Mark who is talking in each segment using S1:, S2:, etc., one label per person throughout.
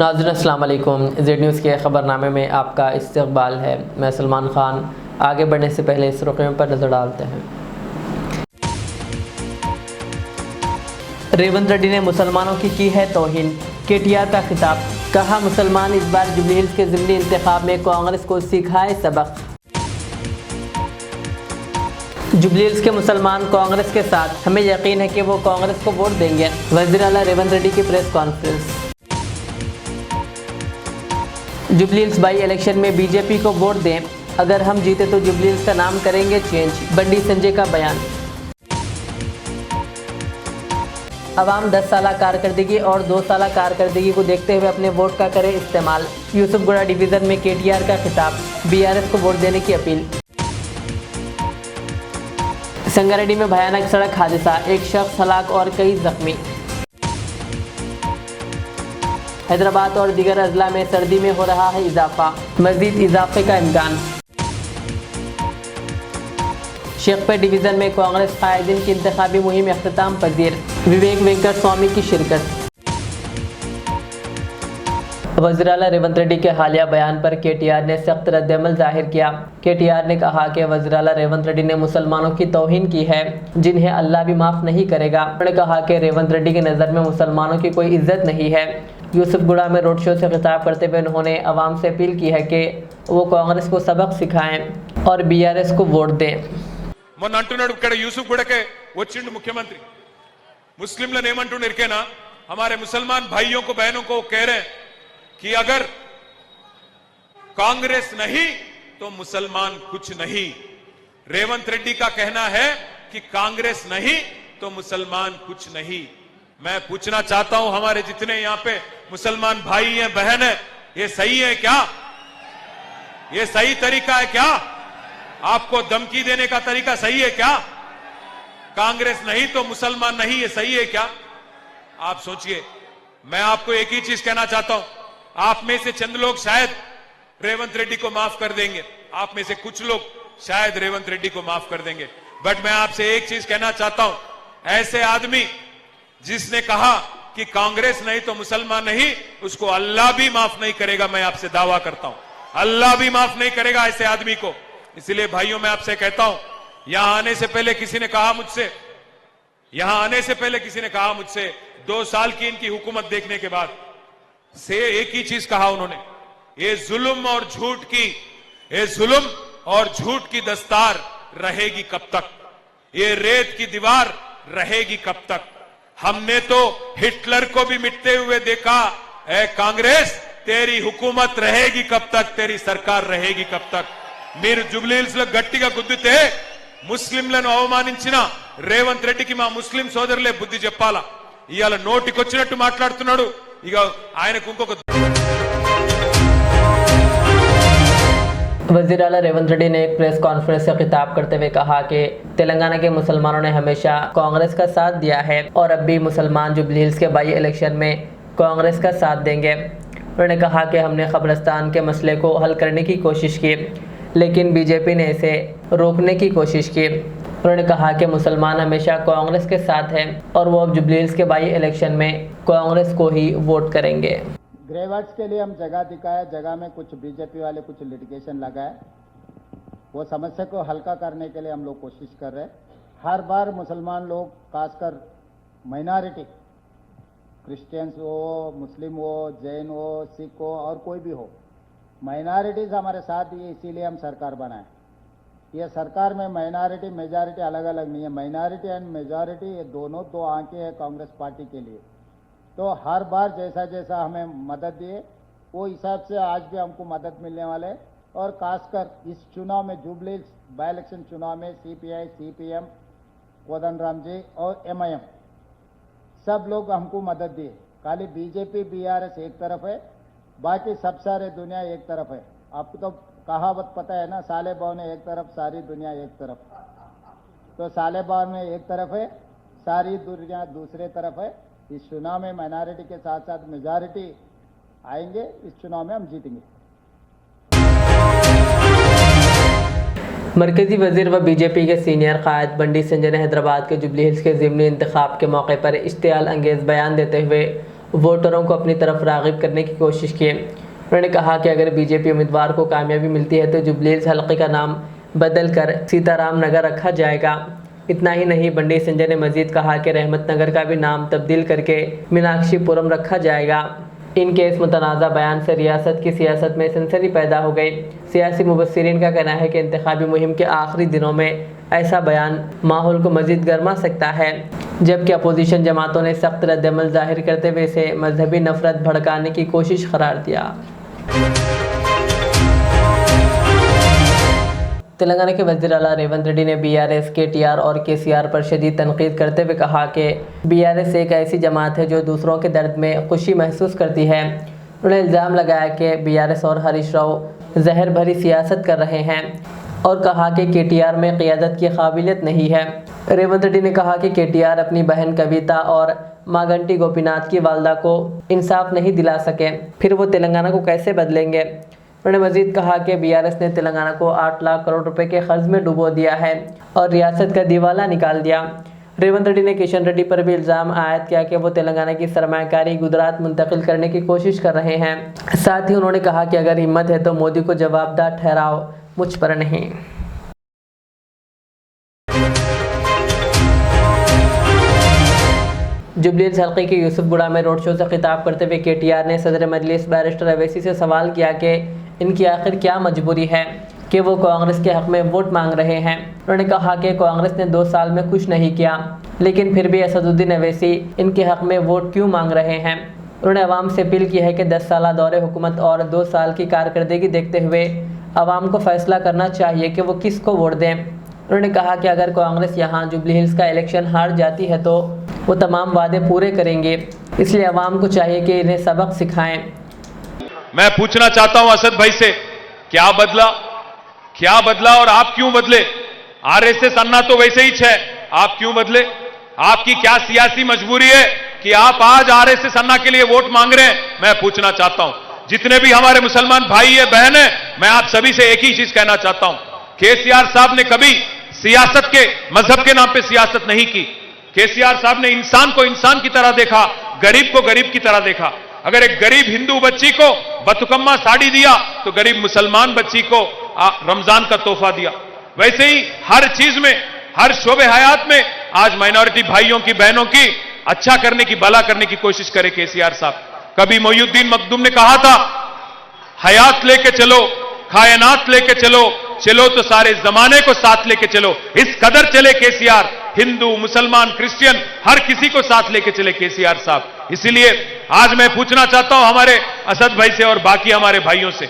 S1: नाज़रीन अस्सलाम वालेकुम। ज़ेड न्यूज़ के ख़बरनामे में आपका इस्तक़बाल है। मैं सलमान ख़ान। आगे बढ़ने से पहले इस रुक़ियों पर नज़र डालते हैं। रेवंत रेड्डी ने मुसलमानों की है तौहीन, KTR का खिताब। कहा मुसलमान इस बार जुबली हिल्स के ज़िमनी इंतखाब में कांग्रेस को सिखाए सबक। जुबली हिल्स के मुसलमान कांग्रेस के साथ, हमें यकीन है कि वो कांग्रेस को वोट देंगे। वज़ीर आला रेवंत रेड्डी की press conference. Jubilee hills by election में बीजेपी को वोट दें, अगर हम जीते तो जुबली हिल्स का नाम करेंगे चेंज। बंडी संजय का बयान। अवाम 10 साल कारकर्दगी और 2 साल कारकर्दगी को देखते हुए अपने वोट का करें इस्तेमाल। यूसुफगुड़ा डिवीज़न में KTR का खिताब। BRS को वोट देने की अपील। संगारेड्डी में भयानक सड़क हादसा, एक शख्स हलाक और कई जख्मी। हैदराबाद और दीगर अजला में सर्दी में हो रहा है इजाफा, मज़ीद इजाफे का इम्कान। शेखपेट डिवीज़न में कांग्रेस कायदीन की इंतखाबी मुहिम अख्ताम पजीर। विवेक वेंकट स्वामी की शिरकत। वज़ीर आला रेवंत रेड्डी के हालिया बयान पर KTR ने सख्त रद्दअमल जाहिर किया। KTR ने कहा कि वज़ीर आला रेवंत रेड्डी ने मुसलमानों की तौहीन की है, जिन्हें अल्लाह भी माफ़ नहीं करेगा। उन्होंने कहा कि रेवंत रेड्डी की नज़र में मुसलमानों की कोई इज्जत नहीं है। यूसुफगुड़ा में रोड शो से खिताब करते हुए उन्होंने अवाम से अपील की है कि वो कांग्रेस को सबक सिखाएं और BRS को वोट दें।
S2: మొన్న అంటున్నాడు ఇక్కడ యూసుఫ్గూడకే వచ్చిండు ముఖ్యమంత్రి ముస్లింలను ఏమంటున్నారు ఇరికేనా हमारे मुसलमान भाइयों को बहनों को कह रहे हैं कि अगर कांग्रेस नहीं तो मुसलमान कुछ नहीं। रेवंत रेड्डी का कहना है कि कांग्रेस नहीं तो मुसलमान कुछ नहीं। मैं पूछना चाहता हूं हमारे जितने यहां पे मुसलमान भाई हैं बहन हैं, ये सही है क्या? ये सही तरीका है क्या? आपको धमकी देने का तरीका सही है क्या? कांग्रेस नहीं तो मुसलमान नहीं, ये सही है क्या? आप सोचिए। मैं आपको एक ही चीज कहना चाहता हूं, आप में से चंद लोग शायद रेवंत रेड्डी को माफ कर देंगे, आप में से कुछ लोग शायद रेवंत रेड्डी को माफ कर देंगे, बट मैं आपसे एक चीज कहना चाहता हूं, ऐसे आदमी जिसने कहा कि कांग्रेस नहीं तो मुसलमान नहीं, उसको अल्लाह भी माफ नहीं करेगा। मैं आपसे दावा करता हूं, अल्लाह भी माफ नहीं करेगा ऐसे आदमी को। इसलिए भाइयों मैं आपसे कहता हूं, यहां आने से पहले किसी ने कहा मुझसे 2 साल की इनकी हुकूमत देखने के बाद से एक ही चीज कहा उन्होंने, ये जुल्म और झूठ की दस्तार रहेगी कब तक? ये रेत की दीवार रहेगी कब तक? हमने तो हिटलर को भी मिटते हुए देखा। ए कांग्रेस, तेरी हुकूमत रहेगी कब तक? तेरी सरकार रहेगी कब तक? మీరు జుబ్లీ హిల్స్ లో గట్టిగా గుద్దితే ముస్లింలను అవమానించిన రేవంత్ రెడ్డికి మా ముస్లిం సోదరులే బుద్ధి చెప్పాలా. ఇవాళ నోటికొచ్చినట్టు మాట్లాడుతున్నాడు. ఇక ఆయనకు ఇంకొక
S1: वज़ीर आला रेवंत रेड्डी ने एक प्रेस कॉन्फ्रेंस से खिताब करते हुए कहा कि तेलंगाना के मुसलमानों ने हमेशा कांग्रेस का साथ दिया है और अब भी मुसलमान जुबली हिल्स के बाई इलेक्शन में कांग्रेस का साथ देंगे। उन्होंने कहा कि हमने क़ब्रिस्तान के मसले को हल करने की कोशिश की, लेकिन BJP ने इसे रोकने की कोशिश की। उन्होंने कहा कि मुसलमान हमेशा कांग्रेस के साथ हैं और वो अब जुबली हिल्स के बाई इलेक्शन में कांग्रेस को ही वोट करेंगे।
S3: ग्रेवर्ड्स के लिए हम जगह दिखाए, जगह में कुछ BJP वाले कुछ लिटिगेशन लगाए, वो समस्या को हल्का करने के लिए हम लोग कोशिश कर रहे हैं। हर बार मुसलमान लोग, खासकर माइनॉरिटी, क्रिश्चियंस हो, मुस्लिम हो, जैन हो, सिख हो और कोई भी हो, माइनॉरिटीज़ हमारे साथ दिए, इसीलिए हम सरकार बनाए। ये सरकार में माइनॉरिटी मेजॉरिटी अलग अलग नहीं है, माइनॉरिटी एंड मेजॉरिटी ये दोनों 2 आंखें हैं कांग्रेस पार्टी के लिए। तो हर बार जैसा जैसा हमें मदद दिए वो हिसाब से आज भी हमको मदद मिलने वाले है। और खासकर इस चुनाव में जुबली हिल्स बाई इलेक्शन चुनाव में CPI, CPM, कोदंडराम जी और MIM सब लोग हमको मदद दिए। खाली BJP BRS एक तरफ है, बाकी सब सारे दुनिया एक तरफ है। आपको तो कहावत पता है ना, साले बाव ने एक तरफ, सारी दुनिया एक तरफ। तो साले बाव में एक तरफ है, सारी दुनिया दूसरे तरफ है। इस चुनाव में माइनॉरिटी के साथ साथ मेजॉरिटी आएंगे, इस चुनाव में हम जीतेंगे।
S1: मरकजी वजीर व BJP के सीनियर कायद बंडी संजय ने हैदराबाद के जुबली हिल्स के ज़िमनी इंतखाब के मौके पर इश्तियाल अंगेज़ बयान देते हुए वोटरों को अपनी तरफ राग़िब करने की कोशिश की। उन्होंने कहा कि अगर बीजेपी उम्मीदवार को कामयाबी मिलती है तो जुबली हिल्स हलके का नाम बदल कर सीताराम नगर रखा जाएगा। इतना ही नहीं, बंडी संजय ने मजीद कहा कि रहमत नगर का भी नाम तब्दील करके मीनाक्षीपुरम रखा जाएगा। इनके इस मुतनाज़ा बयान से रियासत की सियासत में सनसनी पैदा हो गई। सियासी मुबस्सिरीन का कहना है कि इंतखाबी मुहिम के आखिरी दिनों में ऐसा बयान माहौल को मजीद गर्मा सकता है, जबकि अपोजिशन जमातों ने सख्त रद्दअमल जाहिर करते हुए इसे मजहबी नफरत भड़काने की कोशिश करार दिया। तेलंगाना के वज़ीर आला रेवंत रेड्डी ने BRS, KTR और KCR पर शदीद तनकीद करते हुए कहा कि BRS एक ऐसी जमात है जो दूसरों के दर्द में खुशी महसूस करती है। उन्होंने इल्ज़ाम लगाया कि BRS और हरीश राव जहर भरी सियासत कर रहे हैं और कहा कि KTR में क़ियादत की काबिलियत नहीं है। रेवंत रेड्डी ने कहा कि KTR अपनी बहन कविता और मागंटी गोपीनाथ की वालदा को इंसाफ नहीं दिला सके, फिर वो तेलंगाना को कैसे बदलेंगे। उन्होंने मजीद कहा कि BRS ने तेलंगाना को 8 लाख करोड़ रुपए के कर्ज में डुबो दिया है और रियासत का दिवाला निकाल दिया। रेवंत रेड्डी ने किशन रेड्डी पर भी इल्ज़ाम आयद किया कि वो तेलंगाना की सरमायाकारी गुजरात मुंतकिल करने की कोशिश कर रहे हैं। साथ ही उन्होंने कहा कि अगर हिम्मत है तो मोदी को जवाबदाह ठहराओ, मुझ पर नहीं। जुबली हिल्स हल्के के यूसुफगुड़ा में रोड शो से खिताब करते हुए KTR ने सदर मजलिस बैरिस्टर अवैसी से सवाल किया कि इनकी आखिर क्या मजबूरी है कि वो कांग्रेस के हक़ में वोट मांग रहे हैं। उन्होंने कहा कि कांग्रेस ने 2 साल में कुछ नहीं किया, लेकिन फिर भी असदुद्दीन अवैसी इनके हक़ में वोट क्यों मांग रहे हैं। उन्होंने अवाम से अपील की है कि 10 साल दौरे हुकूमत और 2 साल की कारकर्दगी देखते हुए अवाम को फैसला करना चाहिए कि वो किसको वोट दें। उन्होंने कहा कि अगर कांग्रेस यहाँ जुबली हिल्स का इलेक्शन हार जाती है तो वो तमाम वादे पूरे करेंगे, इसलिए अवाम को चाहिए कि इन्हें सबक सिखाएं।
S2: मैं पूछना चाहता हूं असद भाई से, क्या बदला और आप क्यों बदले? RSS अन्ना तो वैसे ही है, आप क्यों बदले? आपकी क्या सियासी मजबूरी है कि आप आज RSS अन्ना के लिए वोट मांग रहे हैं? मैं पूछना चाहता हूं जितने भी हमारे मुसलमान भाई है, बहन है, मैं आप सभी से एक ही चीज कहना चाहता हूं, KCR साहब ने कभी सियासत के मजहब के नाम पे सियासत नहीं की। KCR साहब ने इंसान को इंसान की तरह देखा, गरीब को गरीब की तरह देखा। अगर एक गरीब हिंदू बच्ची को बतुकम्मा साड़ी दिया तो गरीब मुसलमान बच्ची को रमजान का तोहफा दिया। वैसे ही हर चीज में, हर शोबे हयात में आज माइनॉरिटी भाइयों की, बहनों की अच्छा करने की, भला करने की कोशिश करे KCR साहब। कभी मोइनुद्दीन मखदूम ने कहा था, हयात लेके चलो, कायनात लेके चलो, चलो तो सारे जमाने को साथ लेके चलो। इस कदर चले KCR, हिंदू, मुसलमान, क्रिश्चियन, हर किसी को साथ लेके चले KCR साहब। इसीलिए आज मैं पूछना चाहता हूं हमारे असद भाई से और बाकी हमारे भाइयों से,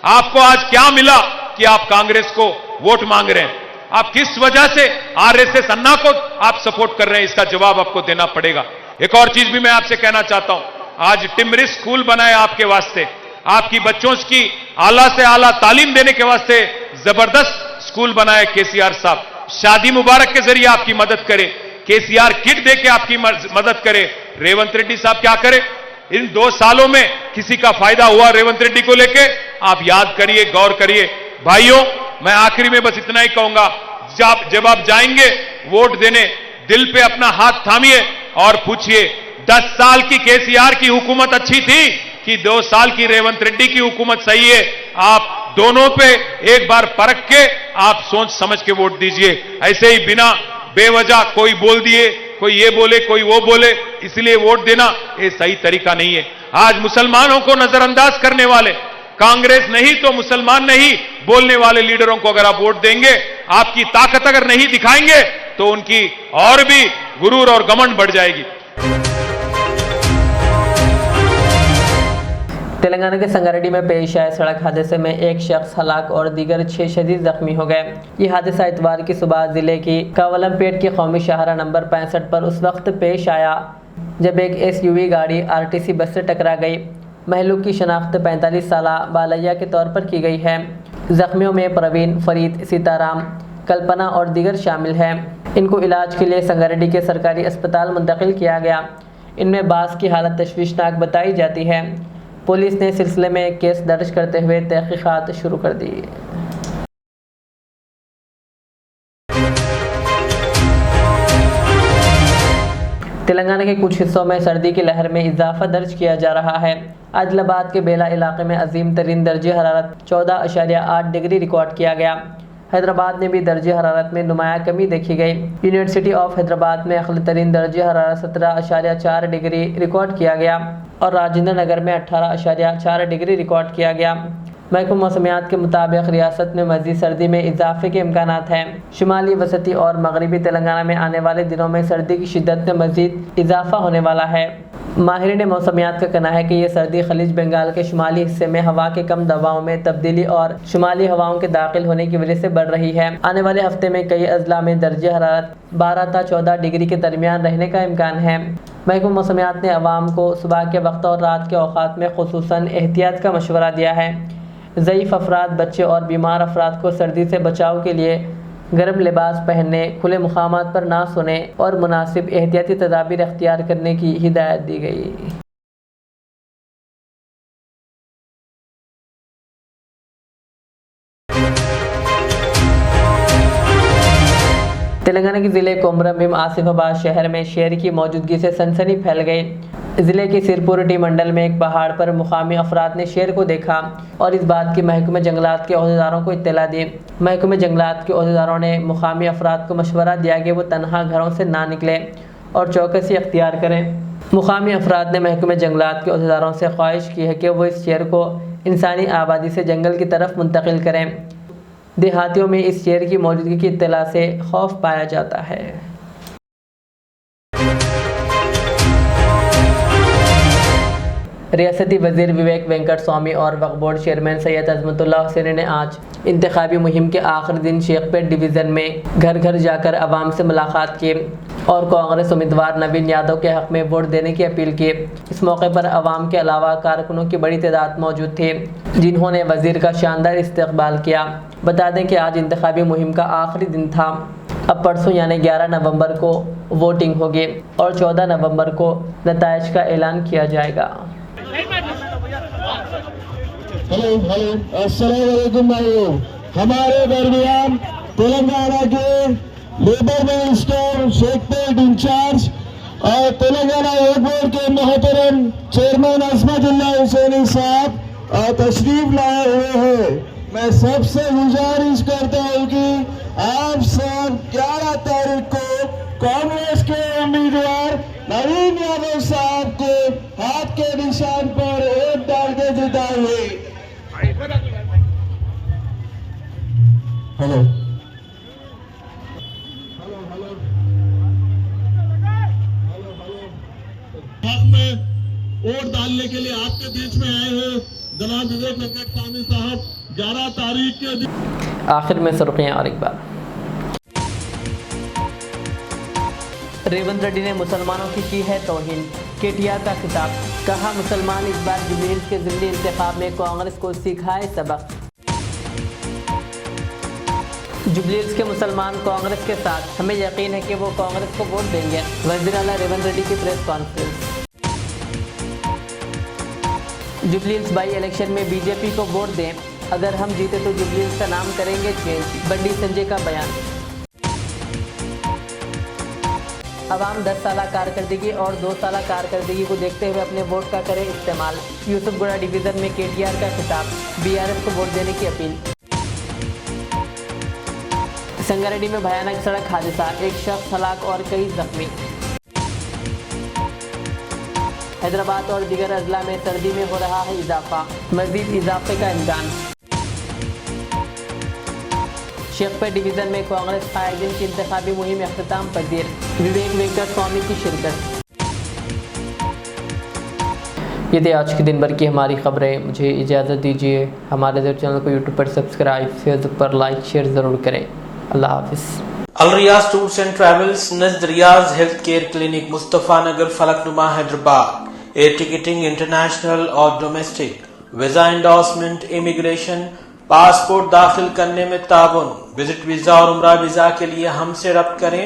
S2: आपको आज क्या मिला कि आप कांग्रेस को वोट मांग रहे हैं? आप किस वजह से RSS अन्ना को आप सपोर्ट कर रहे हैं? इसका जवाब आपको देना पड़ेगा। एक और चीज भी मैं आपसे कहना चाहता हूं, आज टिमरिस स्कूल बनाए आपके वास्ते, आपकी बच्चों की आला से आला तालीम देने के वास्ते जबरदस्त स्कूल बनाए KCR साहब। शादी मुबारक के जरिए आपकी मदद करे, KCR किट दे के आपकी मदद करे। रेवंत रेड्डी साहब क्या करे? इन 2 सालों में किसी का फायदा हुआ रेवंत रेड्डी को लेके? आप याद करिए, गौर करिए। भाइयों, मैं आखिरी में बस इतना ही कहूंगा, जब आप जाएंगे वोट देने, दिल पे अपना हाथ थामिए और पूछिए 10 साल की KCR की हुकूमत अच्छी थी कि 2 साल की रेवंत रेड्डी की हुकूमत सही है? आप दोनों पे एक बार परख के आप सोच समझ के वोट दीजिए। ऐसे ही बिना बेवजह कोई बोल दिए, कोई ये बोले, कोई वो बोले, इसलिए वोट देना ये सही तरीका नहीं है। आज मुसलमानों को नजरअंदाज करने वाले, कांग्रेस नहीं तो मुसलमान नहीं बोलने वाले लीडरों को अगर आप वोट देंगे, आपकी ताकत अगर नहीं दिखाएंगे तो उनकी और भी गुरूर और घमंड बढ़ जाएगी।
S1: तेलंगाना के संगारेड्डी में पेश आए सड़क हादसे में एक शख्स हलाक और दीगर 6 शदीद जख्मी हो गए। ये हादसा इतवार की सुबह जिले की कावलमपेट की कौमी शाहरा नंबर 65 पर उस वक्त पेश आया जब एक SUV गाड़ी RTC बस से टकरा गई। महलूक की शनाख्त 45 साला बालैया के तौर पर की गई है। जख्मियों में प्रवीण, फरीद, सीताराम, कल्पना और दीगर शामिल हैं। इनको इलाज के लिए संगारेड्डी के सरकारी अस्पताल मुंतकिल किया गया। इनमें बास की हालत तशवीशनाक बताई जाती है। पुलिस ने सिलसिले में एक केस दर्ज करते हुए तहकीकात शुरू कर दी। तेलंगाना के कुछ हिस्सों में सर्दी की लहर में इजाफा दर्ज किया जा रहा है। आदिलाबाद के बेला इलाके में अजीम तरीन दर्जे हरारत 14.8 डिग्री रिकॉर्ड किया गया। हैदराबाद में भी दर्जे हरारत में नुमाया कमी देखी गई। यूनिवर्सिटी ऑफ हैदराबाद में अक़ल तरीन दर्जे हरारत 17.4 डिग्री रिकॉर्ड किया गया और राजेंद्र नगर में 18.4 डिग्री रिकॉर्ड किया गया। महकमा मौसमियात के मुताबिक रियासत में मज़ीद सर्दी में इजाफे के इम्कानात हैं। शुमाली, वसती और मगरबी तेलंगाना में आने वाले दिनों में सर्दी की शिद्दत में मज़ीद इजाफा होने वाला है। माहिरीन मौसमियात का कहना है कि यह सर्दी खलीज बंगाल के शुमाली हिस्से में हवा के कम दबाव में तब्दीली और शुमाली हवाओं के दाखिल होने की वजह से बढ़ रही है। आने वाले हफ्ते में कई अजला में दर्जे हरारत 12 से 14 डिग्री के दरमियान रहने का इम्कान है। महकमा मौसमियात ने अवाम को सुबह के वक्त और रात के औकात में खुसूसन एहतियात का मशवरा दिया है। ज़ईफ़ अफराद, बच्चे और बीमार अफराद को सर्दी से बचाव के लिए गर्म लिबास पहनने, खुले मुकामात पर ना सोने और मुनासिब एहतियाती तदाबीर अख्तियार करने की हिदायत दी गई। तेलंगाना के ज़िले कोमरम भीम आसिफाबाद शहर में शेर की मौजूदगी से सनसनी फैल गई। ज़िले के सिरपुरटी मंडल में एक पहाड़ पर मुकामी अफराद ने शेर को देखा और इस बात की महकमे जंगलात के अहदेदारों को इत्तला दी। महकमे जंगलात के अहदेदारों ने मुकामी अफराद को मशवरा दिया कि वो तनहा घरों से ना निकले और चौकसी अख्तियार करें। मुकामी अफराद ने महकमे जंगलात के अहदेदारों से ख्वाहिश की है कि वो इस शेर को इंसानी आबादी से जंगल की तरफ मुंतकिल करें। देहातियों में इस शेर की मौजूदगी की इत्तला से खौफ पाया जाता है। रियासती वजीर विवेक वेंकट स्वामी और वक्फ बोर्ड चेयरमैन सैयद अजमतुल्लाह हुसैन ने आज इंतखाबी मुहिम के आखिरी दिन शेखपेट डिवीज़न में घर घर जाकर आवाम से मुलाकात की और कांग्रेस उम्मीदवार नवीन यादव के हक़ में वोट देने की अपील की। इस मौके पर आवाम के अलावा कारकुनों की बड़ी तादाद मौजूद थी, जिन्होंने वजीर का शानदार इस्तकबाल किया। बता दें कि आज इंतखाबी मुहिम का आखिरी दिन था। अब परसों यानी 11 नवंबर को वोटिंग होगी और 14 नवंबर को नताइज का ऐलान किया जाएगा।
S4: हेलो अस्सलाम वालेकुम भाइयों, हमारे दरमियान तेलंगाना के लेबर मिनिस्टर शेखपेट इंचार्ज और तेलंगाना वक्फ बोर्ड के मोहतरम चेयरमैन अजमतुल्लाह हुसैनी साहब तशरीफ लाए हुए हैं। मैं सबसे गुजारिश करता हूँ कि आप सब 11 तारीख को कांग्रेस के उम्मीदवार नवीन यादव साहब को हाथ के निशान पर वोट डाल के जिताइए। हेलो हक में वोट डालने के लिए आपके बीच में आए हैं जनाब विवेक वेंकट स्वामी साहब 11 तारीख के दिन।
S1: आखिर में सुर्खियां और एक बार। रेवंत रेड्डी ने मुसलमानों की है तौहीन, केटीआर का खिताब। कहा मुसलमान इस बार जुबली हिल्स के ज़िमनी इंतखाब में कांग्रेस को सिखाए सबक। जुबली हिल्स के मुसलमान कांग्रेस के साथ, हमें यकीन है कि वो कांग्रेस को वोट देंगे। वज़ीर आला रेवंत रेड्डी की press conference. Jubilee hills by election में बीजेपी को वोट दें, अगर हम जीते तो जुबली हिल्स का नाम करेंगे चेंज, बंडी संजय का बयान। अवाम 10 साल कारकर्दगी और 2 साल कारकर्दगी को देखते हुए अपने वोट का करें इस्तेमाल। यूसुफगुड़ा डिवीज़न में केटीआर का खिताब, बीआरएस को वोट देने की अपील। संगारेड्डी में भयानक सड़क हादसा, एक शख्स हलाक और कई जख्मी। हैदराबाद और दीगर अजला में सर्दी में हो रहा है इजाफा, मजीद इजाफे का इम्कान। शेखपेट डिवीज़न में कांग्रेस कायदीन की इंतखाबी मुहिम अख्तिताम पजीर, विवेक वेंकट स्वामी की शिरकत। ये थे आज के दिन भर की हमारी खबरें। मुझे इजाज़त दीजिए। हमारे चैनल को यूट्यूब पर सब्सक्राइब, फेसबुक पर लाइक शेयर ज़रूर करें। अल्लाह हाफिज़।
S5: Al Riyaz tours and travels Najd Riyaz health care clinic, Mustafa Nagar, Falaknuma, Hyderabad. Air ticketing international और domestic, visa endorsement, immigration, passport दाखिल करने में ताउन, विजिट वीजा और उम्रा वीजा के लिए हमसे रब्त करें।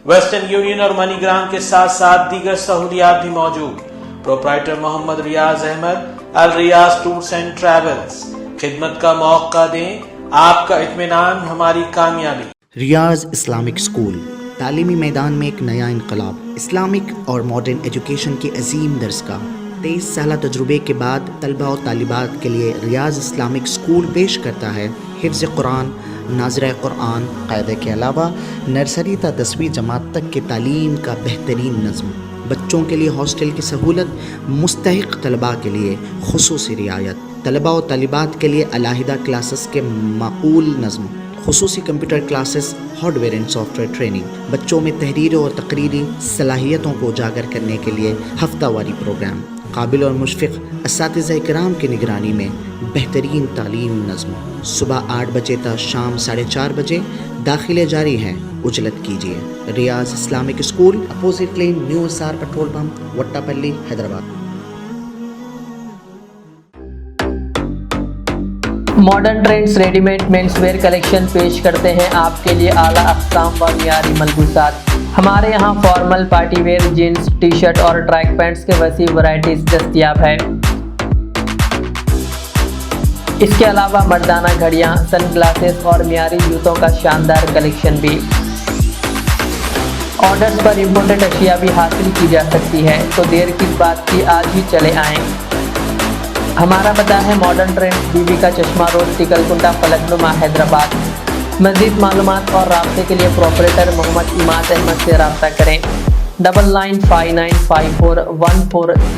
S5: वेस्टर्न यूनियन और मनीग्राम के साथ साथ दीगर सहूलियात भी मौजूद। Proprietor Mohammad Riyaz Ahmed, Al Riyaz tours and travels. खिदमत का मौका दें, आपका इत्मीनान हमारी कामयाबी।
S6: रियाज इस्लामिक स्कूल, तालीमी मैदान में एक नया इनकलाब। इस्लामिक और मॉडर्न एजुकेशन की अजीम दरसगाह। 23 साल तजुर्बे के बाद तलबा और तालिबात के लिए रियाज इस्लामिक स्कूल पेश करता है हिफ्ज़ कुरान, नाज़िरा कुरान कायदे के अलावा नर्सरी तक 10वीं जमात तक के तालीम का बेहतरीन नज़्म। बच्चों के लिए हॉस्टल की सहूलत, मुस्तहिक़ तलबा के लिए खुसूसी रियायत, तलबा और तालिबात के लिए अलहदा क्लासेस के माकूल नज़्म, खुसूसी computer classes, hardware and software training, बच्चों में तहरीर और तकरीरी सलाहियतों को उजागर करने के लिए हफ्तावारी प्रोग्राम, काबिल और मुशफ़िक़ असातिज़ा इकराम की निगरानी में बेहतरीन तालीम नज़्म। सुबह 8 बजे तक शाम 4:30 बजे दाखिले जारी हैं, उजलत कीजिए। Riyaz Islamic school, opposite lane, new SR petrol pump, Vattepally, Hyderabad.
S1: Modern trends readymade menswear collection पेश करते हैं आपके लिए आला अक़साम व मियारी मलबूसात। हमारे यहाँ formal, party wear, jeans, T shirt और ट्रैक पैंट्स के वसी वैरायटीज दस्तयाब है। इसके अलावा मर्दाना घड़ियाँ, सनग्लासेस और मियारी जूतों का शानदार कलेक्शन भी। ऑर्डर्स पर इम्पोर्टेड अशिया भी हासिल की जा सकती है, तो देर किस बात की, आज ही चले आएँ। हमारा पता है मॉडर्न ट्रेंड्स, बीबी का चश्मा रोड, टिकलकुंटा, फलकनुमा, हैदराबाद। मज़ीद मालूमात और राब्ते के लिए प्रोपरेटर मोहम्मद इमाद अहमद से रब्ता करें। 99595414